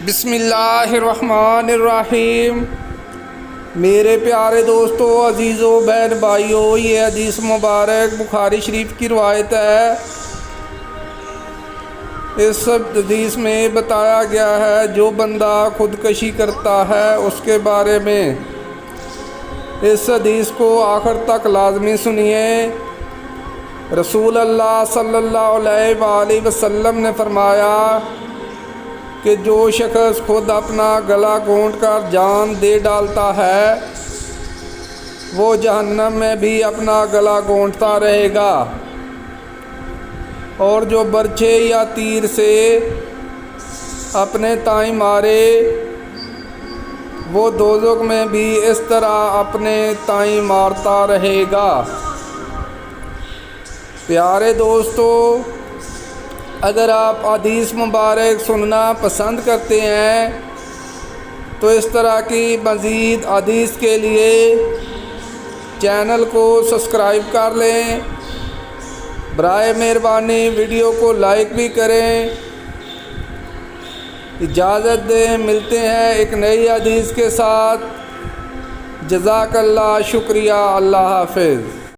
बिस्मिल्लाहिर्रहमानिर्रहीम। मेरे प्यारे दोस्तों, अजीज़ों, बहन भाइयों, ये हदीस मुबारक बुखारी शरीफ की रवायत है। इस हदीस में बताया गया है जो बंदा खुदकशी करता है उसके बारे में। इस हदीस को आखिर तक लाजमी सुनिए। रसूल अल्लाह सल्लल्लाहु अलैहि वसल्लम ने फरमाया कि जो शख्स खुद अपना गला घोंट कर जान दे डालता है वो जहन्नम में भी अपना गला घोंटता रहेगा, और जो बर्छे या तीर से अपने ताई मारे वो दोज़ख में भी इस तरह अपने ताई मारता रहेगा। प्यारे दोस्तों, अगर आप हदीस मुबारक सुनना पसंद करते हैं तो इस तरह की मज़ीद हदीस के लिए चैनल को सब्सक्राइब कर लें। बराए मेहरबानी वीडियो को लाइक भी करें। इजाज़त दें, मिलते हैं एक नई हदीस के साथ। जज़ाकल्लाह, शुक्रिया, अल्लाह हाफ़िज़।